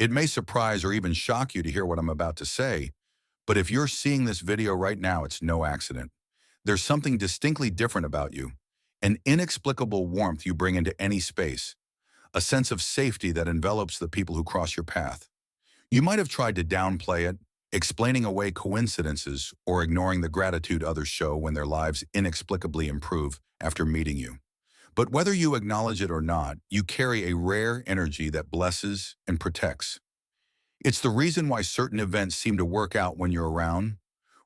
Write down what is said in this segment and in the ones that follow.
It may surprise or even shock you to hear what I'm about to say, but if you're seeing this video right now, it's no accident. There's something distinctly different about you, an inexplicable warmth you bring into any space, a sense of safety that envelops the people who cross your path. You might have tried to downplay it, explaining away coincidences or ignoring the gratitude others show when their lives inexplicably improve after meeting you. But whether you acknowledge it or not, you carry a rare energy that blesses and protects. It's the reason why certain events seem to work out when you're around,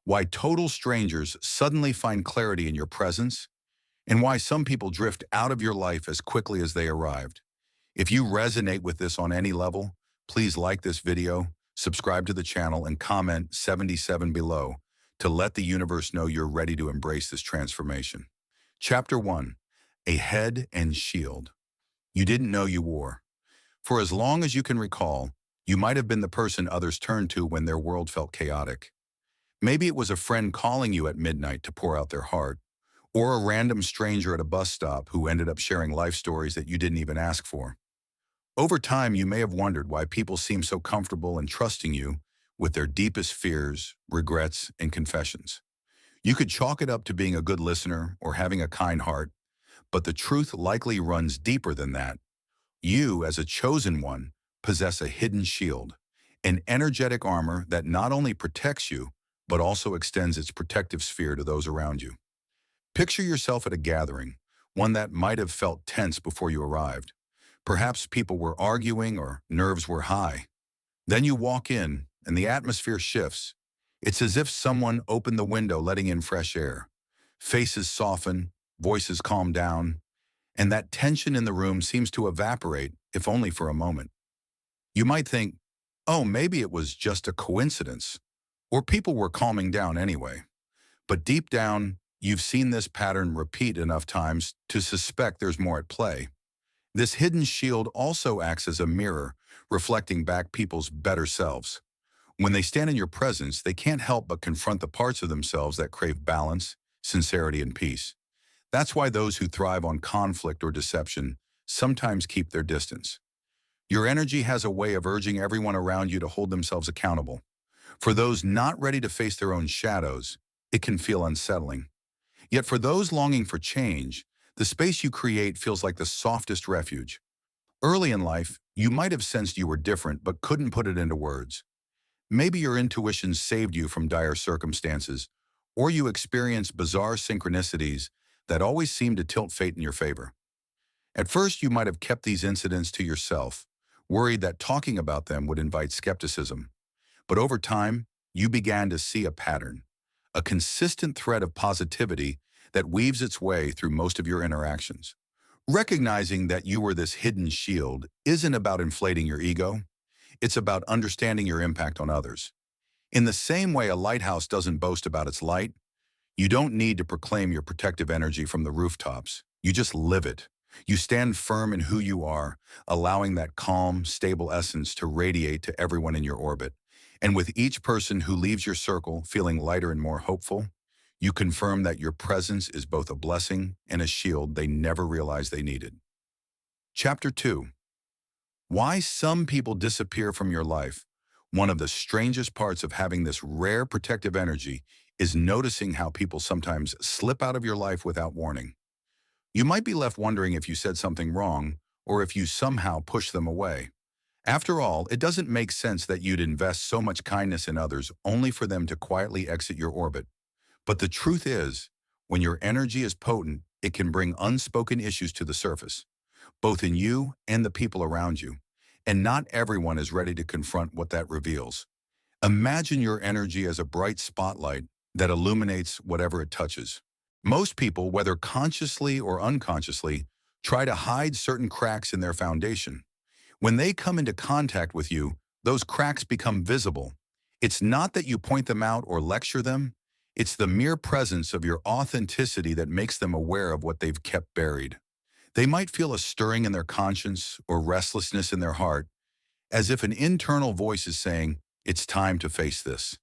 why total strangers suddenly find clarity in your presence, and why some people drift out of your life as quickly as they arrived. If you resonate with this on any level, please like this video, subscribe to the channel, and comment 77 below to let the universe know you're ready to embrace this transformation. Chapter 1. A Head and Shield You Didn't Know You Wore. For as long as you can recall, you might have been the person others turned to when their world felt chaotic. Maybe it was a friend calling you at midnight to pour out their heart, or a random stranger at a bus stop who ended up sharing life stories that you didn't even ask for. Over time, you may have wondered why people seem so comfortable in trusting you with their deepest fears, regrets, and confessions. You could chalk it up to being a good listener or having a kind heart, but the truth likely runs deeper than that. You, as a chosen one, possess a hidden shield, an energetic armor that not only protects you, but also extends its protective sphere to those around you. Picture yourself at a gathering, one that might have felt tense before you arrived. Perhaps people were arguing or nerves were high. Then you walk in, and the atmosphere shifts. It's as if someone opened the window, letting in fresh air. Faces soften, voices calm down, and that tension in the room seems to evaporate, if only for a moment. You might think, oh, maybe it was just a coincidence, or people were calming down anyway. But deep down, you've seen this pattern repeat enough times to suspect there's more at play. This hidden shield also acts as a mirror, reflecting back people's better selves. When they stand in your presence, they can't help but confront the parts of themselves that crave balance, sincerity, and peace. That's why those who thrive on conflict or deception sometimes keep their distance. Your energy has a way of urging everyone around you to hold themselves accountable. For those not ready to face their own shadows, it can feel unsettling. Yet for those longing for change, the space you create feels like the softest refuge. Early in life, you might have sensed you were different but couldn't put it into words. Maybe your intuition saved you from dire circumstances, or you experienced bizarre synchronicities that always seemed to tilt fate in your favor. At first, you might have kept these incidents to yourself, worried that talking about them would invite skepticism. But over time, you began to see a pattern, a consistent thread of positivity that weaves its way through most of your interactions. Recognizing that you were this hidden shield isn't about inflating your ego. It's about understanding your impact on others. In the same way a lighthouse doesn't boast about its light, you don't need to proclaim your protective energy from the rooftops. You just live it. You stand firm in who you are, allowing that calm, stable essence to radiate to everyone in your orbit. And with each person who leaves your circle feeling lighter and more hopeful, you confirm that your presence is both a blessing and a shield they never realized they needed. Chapter 2. Why some people disappear from your life. One of the strangest parts of having this rare protective energy is noticing how people sometimes slip out of your life without warning. You might be left wondering if you said something wrong or if you somehow pushed them away. After all, it doesn't make sense that you'd invest so much kindness in others only for them to quietly exit your orbit. But the truth is, when your energy is potent, it can bring unspoken issues to the surface, both in you and the people around you. And not everyone is ready to confront what that reveals. Imagine your energy as a bright spotlight that illuminates whatever it touches. Most people, whether consciously or unconsciously, try to hide certain cracks in their foundation. When they come into contact with you, those cracks become visible. It's not that you point them out or lecture them. It's the mere presence of your authenticity that makes them aware of what they've kept buried. They might feel a stirring in their conscience or restlessness in their heart, as if an internal voice is saying, it's time to face this.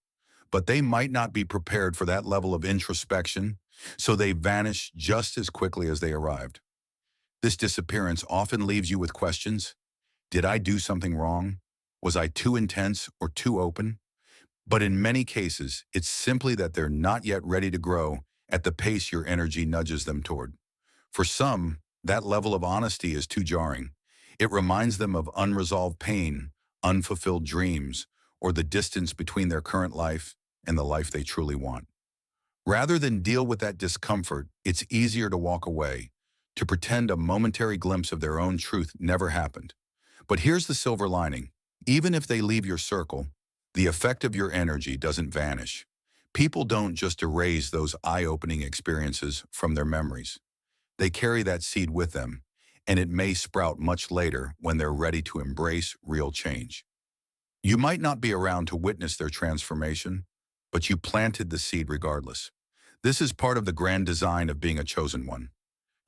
But they might not be prepared for that level of introspection, so they vanish just as quickly as they arrived. This disappearance often leaves you with questions. Did I do something wrong? Was I too intense or too open? But in many cases, it's simply that they're not yet ready to grow at the pace your energy nudges them toward. For some, that level of honesty is too jarring. It reminds them of unresolved pain, unfulfilled dreams, or the distance between their current life and the life they truly want. Rather than deal with that discomfort, it's easier to walk away, to pretend a momentary glimpse of their own truth never happened. But here's the silver lining. Even if they leave your circle, the effect of your energy doesn't vanish. People don't just erase those eye-opening experiences from their memories. They carry that seed with them, and it may sprout much later when they're ready to embrace real change. You might not be around to witness their transformation, but you planted the seed regardless. This is part of the grand design of being a chosen one.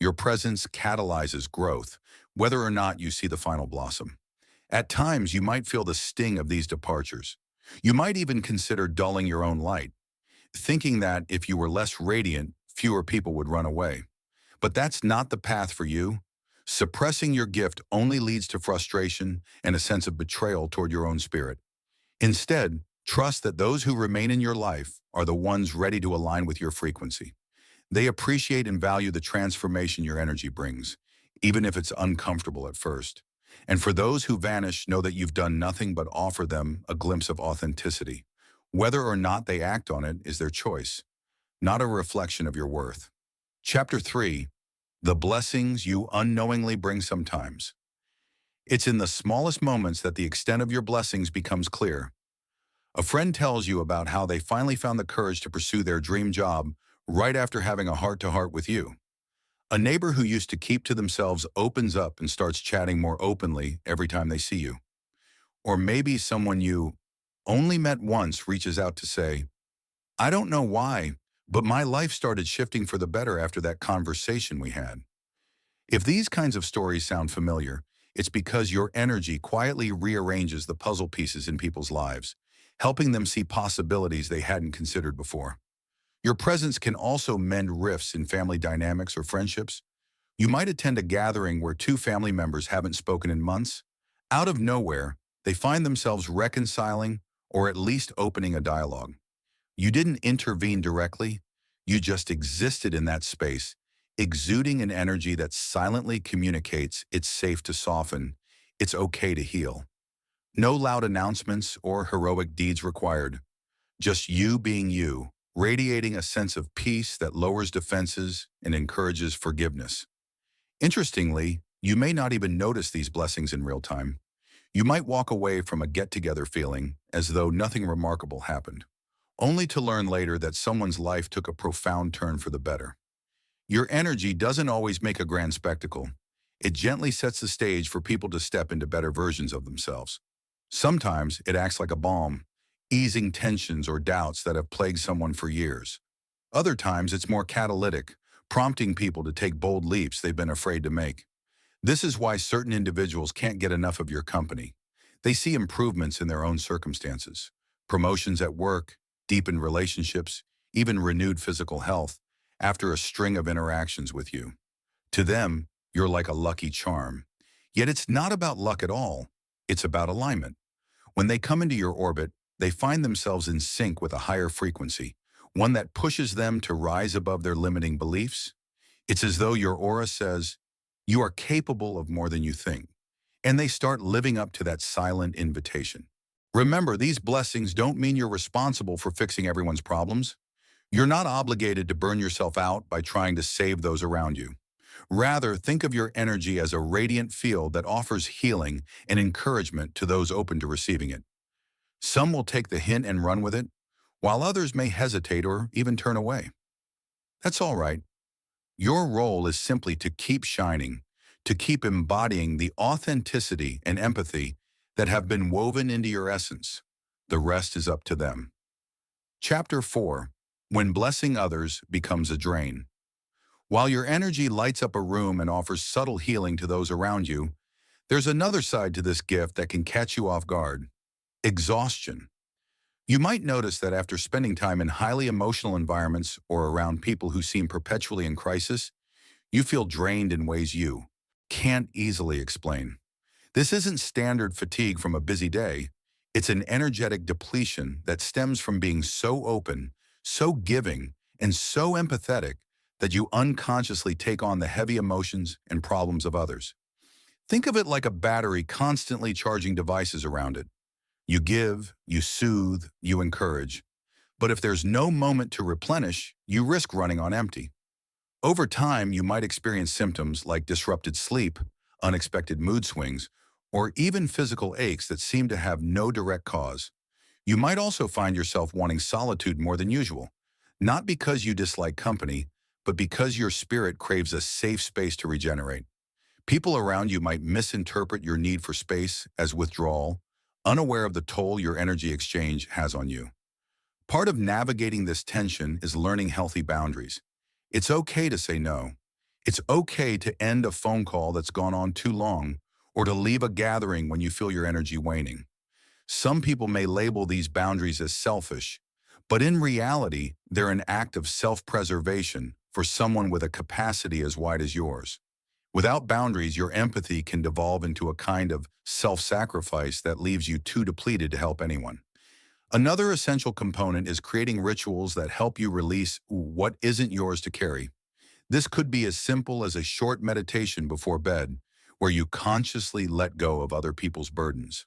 Your presence catalyzes growth, whether or not you see the final blossom. At times, you might feel the sting of these departures. You might even consider dulling your own light, thinking that if you were less radiant, fewer people would run away. But that's not the path for you. Suppressing your gift only leads to frustration and a sense of betrayal toward your own spirit. Instead, trust that those who remain in your life are the ones ready to align with your frequency. They appreciate and value the transformation your energy brings, even if it's uncomfortable at first. And for those who vanish, know that you've done nothing but offer them a glimpse of authenticity. Whether or not they act on it is their choice, not a reflection of your worth. Chapter 3. The blessings you unknowingly bring sometimes. It's in the smallest moments that the extent of your blessings becomes clear. A friend tells you about how they finally found the courage to pursue their dream job right after having a heart-to-heart with you. A neighbor who used to keep to themselves opens up and starts chatting more openly every time they see you. Or maybe someone you only met once reaches out to say, "I don't know why, but my life started shifting for the better after that conversation we had." If these kinds of stories sound familiar, it's because your energy quietly rearranges the puzzle pieces in people's lives, helping them see possibilities they hadn't considered before. Your presence can also mend rifts in family dynamics or friendships. You might attend a gathering where two family members haven't spoken in months. Out of nowhere, they find themselves reconciling or at least opening a dialogue. You didn't intervene directly, you just existed in that space, exuding an energy that silently communicates it's safe to soften, it's okay to heal. No loud announcements or heroic deeds required, just you being you, radiating a sense of peace that lowers defenses and encourages forgiveness. Interestingly, you may not even notice these blessings in real time. You might walk away from a get-together feeling as though nothing remarkable happened, only to learn later that someone's life took a profound turn for the better. Your energy doesn't always make a grand spectacle. It gently sets the stage for people to step into better versions of themselves. Sometimes it acts like a balm, easing tensions or doubts that have plagued someone for years. Other times it's more catalytic, prompting people to take bold leaps they've been afraid to make. This is why certain individuals can't get enough of your company. They see improvements in their own circumstances, promotions at work, deepened relationships, even renewed physical health after a string of interactions with you. To them, you're like a lucky charm. Yet it's not about luck at all. It's about alignment. When they come into your orbit, they find themselves in sync with a higher frequency, one that pushes them to rise above their limiting beliefs. It's as though your aura says, "You are capable of more than you think," and they start living up to that silent invitation. Remember, these blessings don't mean you're responsible for fixing everyone's problems. You're not obligated to burn yourself out by trying to save those around you. Rather, think of your energy as a radiant field that offers healing and encouragement to those open to receiving it. Some will take the hint and run with it, while others may hesitate or even turn away. That's all right. Your role is simply to keep shining, to keep embodying the authenticity and empathy that have been woven into your essence. The rest is up to them. Chapter 4. When blessing others becomes a drain. While your energy lights up a room and offers subtle healing to those around you, there's another side to this gift that can catch you off guard: exhaustion. You might notice that after spending time in highly emotional environments or around people who seem perpetually in crisis, you feel drained in ways you can't easily explain. This isn't standard fatigue from a busy day. It's an energetic depletion that stems from being so open, so giving, and so empathetic that you unconsciously take on the heavy emotions and problems of others. Think of it like a battery constantly charging devices around it. You give, you soothe, you encourage. But if there's no moment to replenish, you risk running on empty. Over time, you might experience symptoms like disrupted sleep, unexpected mood swings, or even physical aches that seem to have no direct cause. You might also find yourself wanting solitude more than usual, not because you dislike company, but because your spirit craves a safe space to regenerate. People around you might misinterpret your need for space as withdrawal, unaware of the toll your energy exchange has on you. Part of navigating this tension is learning healthy boundaries. It's okay to say no. It's okay to end a phone call that's gone on too long, or to leave a gathering when you feel your energy waning. Some people may label these boundaries as selfish, but in reality, they're an act of self-preservation for someone with a capacity as wide as yours. Without boundaries, your empathy can devolve into a kind of self-sacrifice that leaves you too depleted to help anyone. Another essential component is creating rituals that help you release what isn't yours to carry. This could be as simple as a short meditation before bed, where you consciously let go of other people's burdens.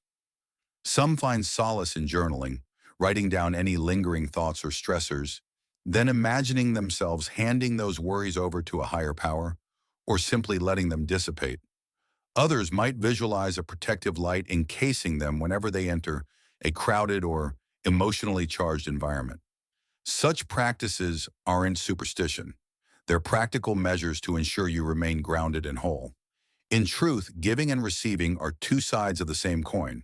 Some find solace in journaling, writing down any lingering thoughts or stressors, then imagining themselves handing those worries over to a higher power, or simply letting them dissipate. Others might visualize a protective light encasing them whenever they enter a crowded or emotionally charged environment. Such practices aren't superstition. They're practical measures to ensure you remain grounded and whole. In truth, giving and receiving are two sides of the same coin.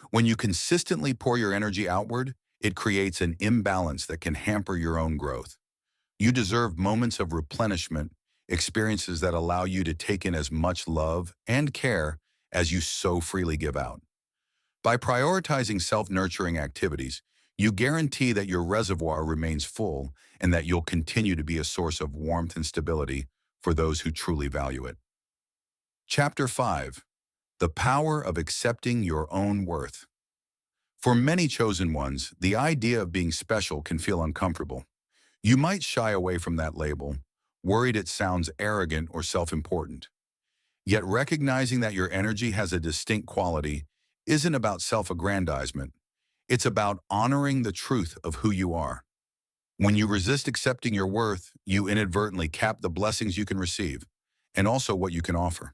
When you consistently pour your energy outward, it creates an imbalance that can hamper your own growth. You deserve moments of replenishment, experiences that allow you to take in as much love and care as you so freely give out. By prioritizing self-nurturing activities, you guarantee that your reservoir remains full and that you'll continue to be a source of warmth and stability for those who truly value it. Chapter 5. The Power of Accepting Your Own Worth. For many chosen ones, the idea of being special can feel uncomfortable. You might shy away from that label, worried it sounds arrogant or self-important. Yet recognizing that your energy has a distinct quality isn't about self-aggrandizement. It's about honoring the truth of who you are. When you resist accepting your worth, you inadvertently cap the blessings you can receive, and also what you can offer.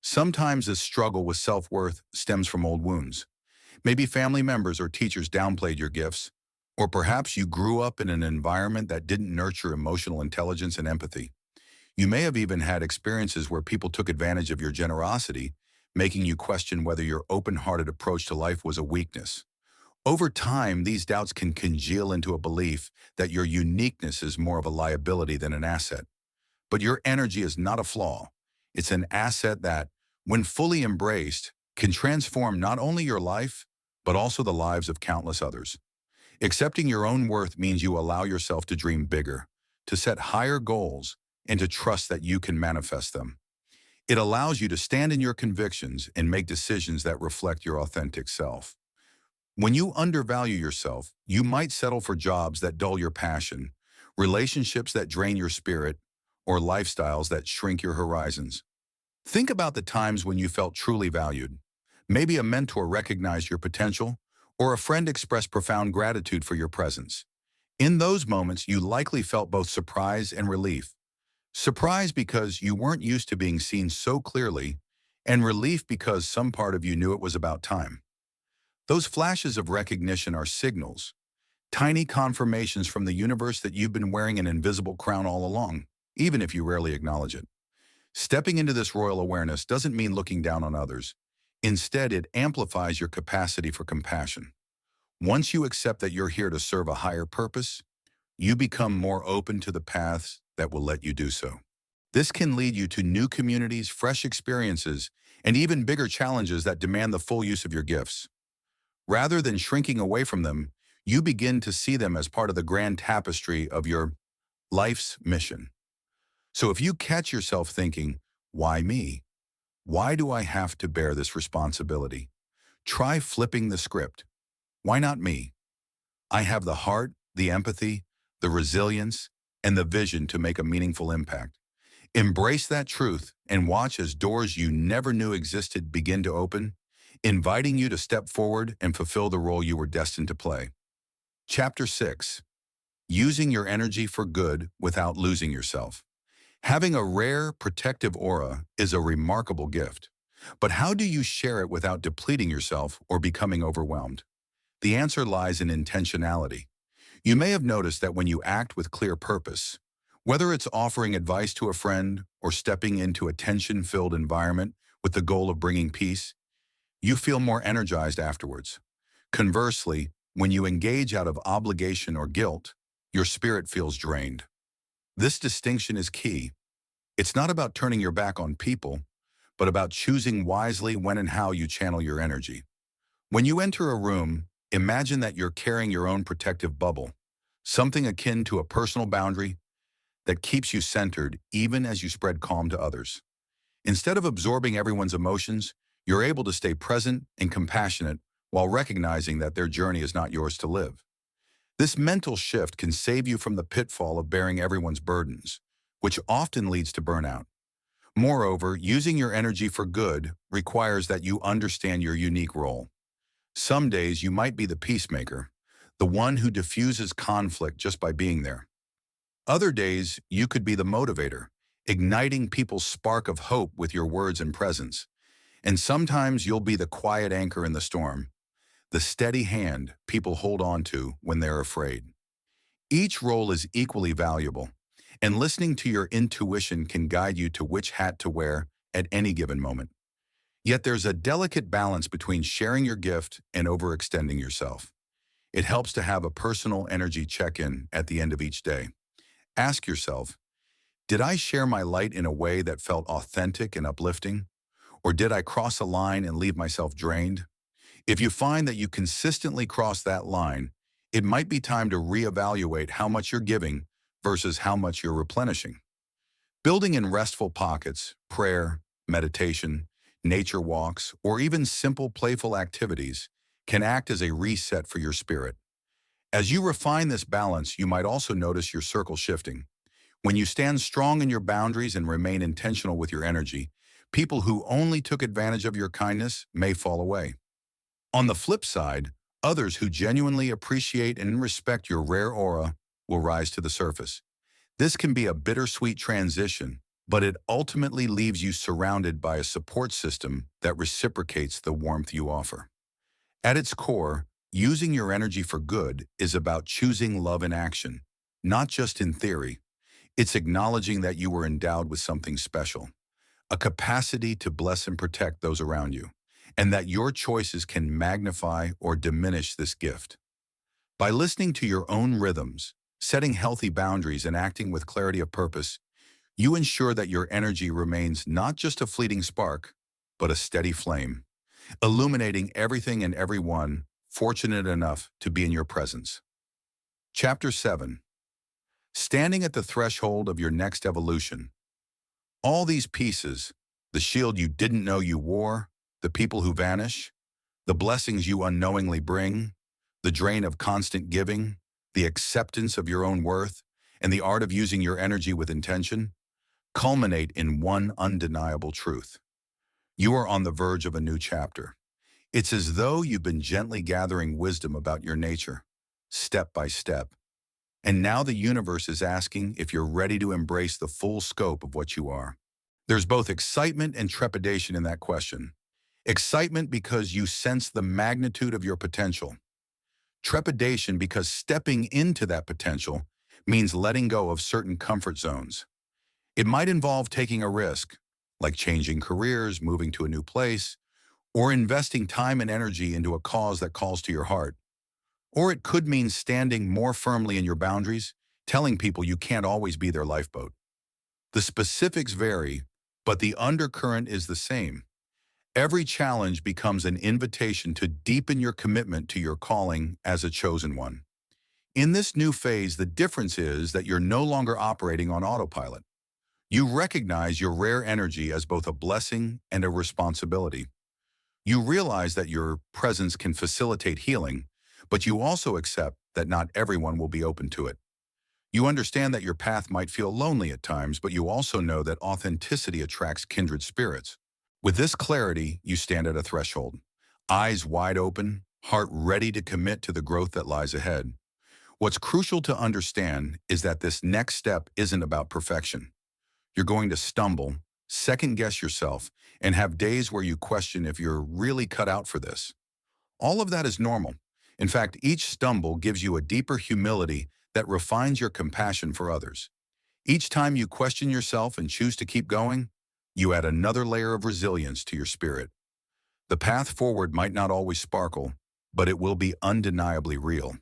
Sometimes this struggle with self-worth stems from old wounds. Maybe family members or teachers downplayed your gifts, or perhaps you grew up in an environment that didn't nurture emotional intelligence and empathy. You may have even had experiences where people took advantage of your generosity, making you question whether your open-hearted approach to life was a weakness. Over time, these doubts can congeal into a belief that your uniqueness is more of a liability than an asset. But your energy is not a flaw. It's an asset that, when fully embraced, can transform not only your life, but also the lives of countless others. Accepting your own worth means you allow yourself to dream bigger, to set higher goals, and to trust that you can manifest them. It allows you to stand in your convictions and make decisions that reflect your authentic self. When you undervalue yourself, you might settle for jobs that dull your passion, relationships that drain your spirit, or lifestyles that shrink your horizons. Think about the times when you felt truly valued. Maybe a mentor recognized your potential, or a friend expressed profound gratitude for your presence. In those moments, you likely felt both surprise and relief. Surprise because you weren't used to being seen so clearly, and relief because some part of you knew it was about time. Those flashes of recognition are signals, tiny confirmations from the universe that you've been wearing an invisible crown all along, even if you rarely acknowledge it. Stepping into this royal awareness doesn't mean looking down on others. Instead, it amplifies your capacity for compassion. Once you accept that you're here to serve a higher purpose, you become more open to the paths that will let you do so. This can lead you to new communities, fresh experiences, and even bigger challenges that demand the full use of your gifts. Rather than shrinking away from them, you begin to see them as part of the grand tapestry of your life's mission. So if you catch yourself thinking, why me? Why do I have to bear this responsibility? Try flipping the script. Why not me? I have the heart, the empathy, the resilience, and the vision to make a meaningful impact. Embrace that truth and watch as doors you never knew existed begin to open, inviting you to step forward and fulfill the role you were destined to play. Chapter 6. Using your energy for good without losing yourself. Having a rare, protective aura is a remarkable gift. But how do you share it without depleting yourself or becoming overwhelmed? The answer lies in intentionality. You may have noticed that when you act with clear purpose, whether it's offering advice to a friend or stepping into a tension-filled environment with the goal of bringing peace, you feel more energized afterwards. Conversely, when you engage out of obligation or guilt, your spirit feels drained. This distinction is key. It's not about turning your back on people, but about choosing wisely when and how you channel your energy. When you enter a room, imagine that you're carrying your own protective bubble, something akin to a personal boundary that keeps you centered even as you spread calm to others. Instead of absorbing everyone's emotions, you're able to stay present and compassionate while recognizing that their journey is not yours to live. This mental shift can save you from the pitfall of bearing everyone's burdens, which often leads to burnout. Moreover, using your energy for good requires that you understand your unique role. Some days you might be the peacemaker, the one who diffuses conflict just by being there. Other days, you could be the motivator, igniting people's spark of hope with your words and presence. And sometimes you'll be the quiet anchor in the storm, the steady hand people hold on to when they're afraid. Each role is equally valuable, and listening to your intuition can guide you to which hat to wear at any given moment. Yet there's a delicate balance between sharing your gift and overextending yourself. It helps to have a personal energy check-in at the end of each day. Ask yourself, did I share my light in a way that felt authentic and uplifting? Or did I cross a line and leave myself drained? If you find that you consistently cross that line, it might be time to reevaluate how much you're giving versus how much you're replenishing. Building in restful pockets, prayer, meditation, nature walks, or even simple playful activities can act as a reset for your spirit. As you refine this balance, you might also notice your circle shifting. When you stand strong in your boundaries and remain intentional with your energy, people who only took advantage of your kindness may fall away. On the flip side, others who genuinely appreciate and respect your rare aura will rise to the surface. This can be a bittersweet transition, but it ultimately leaves you surrounded by a support system that reciprocates the warmth you offer. At its core, using your energy for good is about choosing love in action, not just in theory. It's acknowledging that you were endowed with something special, a capacity to bless and protect those around you, and that your choices can magnify or diminish this gift. By listening to your own rhythms, setting healthy boundaries, and acting with clarity of purpose, you ensure that your energy remains not just a fleeting spark, but a steady flame, illuminating everything and everyone fortunate enough to be in your presence. Chapter 7. Standing at the threshold of your next evolution. All these pieces, the shield you didn't know you wore, the people who vanish, the blessings you unknowingly bring, the drain of constant giving, the acceptance of your own worth, and the art of using your energy with intention, culminate in one undeniable truth. You are on the verge of a new chapter. It's as though you've been gently gathering wisdom about your nature, step by step. And now the universe is asking if you're ready to embrace the full scope of what you are. There's both excitement and trepidation in that question. Excitement because you sense the magnitude of your potential. Trepidation because stepping into that potential means letting go of certain comfort zones. It might involve taking a risk, like changing careers, moving to a new place, or investing time and energy into a cause that calls to your heart. Or it could mean standing more firmly in your boundaries, telling people you can't always be their lifeboat. The specifics vary, but the undercurrent is the same. Every challenge becomes an invitation to deepen your commitment to your calling as a chosen one. In this new phase, the difference is that you're no longer operating on autopilot. You recognize your rare energy as both a blessing and a responsibility. You realize that your presence can facilitate healing, But you also accept that not everyone will be open to it. You understand that your path might feel lonely at times, but you also know that authenticity attracts kindred spirits. With this clarity, you stand at a threshold, eyes wide open, heart ready to commit to the growth that lies ahead. What's crucial to understand is that this next step isn't about perfection. You're going to stumble, second guess yourself, and have days where you question if you're really cut out for this. All of that is normal. In fact, each stumble gives you a deeper humility that refines your compassion for others. Each time you question yourself and choose to keep going, you add another layer of resilience to your spirit. The path forward might not always sparkle, but it will be undeniably real.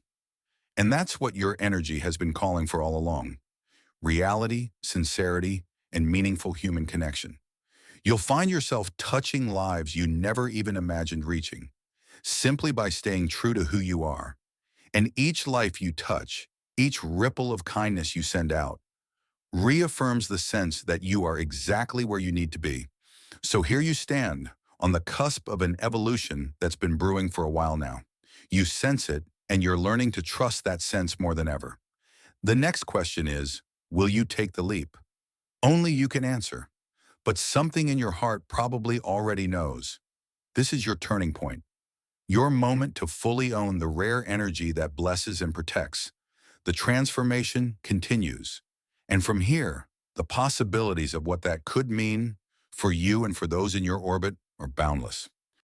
And that's what your energy has been calling for all along: reality, sincerity, and meaningful human connection. You'll find yourself touching lives you never even imagined reaching, simply by staying true to who you are. And each life you touch, each ripple of kindness you send out, reaffirms the sense that you are exactly where you need to be. So here you stand, on the cusp of an evolution that's been brewing for a while now. You sense it, and you're learning to trust that sense more than ever. The next question is, will you take the leap? Only you can answer. But something in your heart probably already knows. This is your turning point, your moment to fully own the rare energy that blesses and protects. The transformation continues. And from here, the possibilities of what that could mean for you and for those in your orbit are boundless.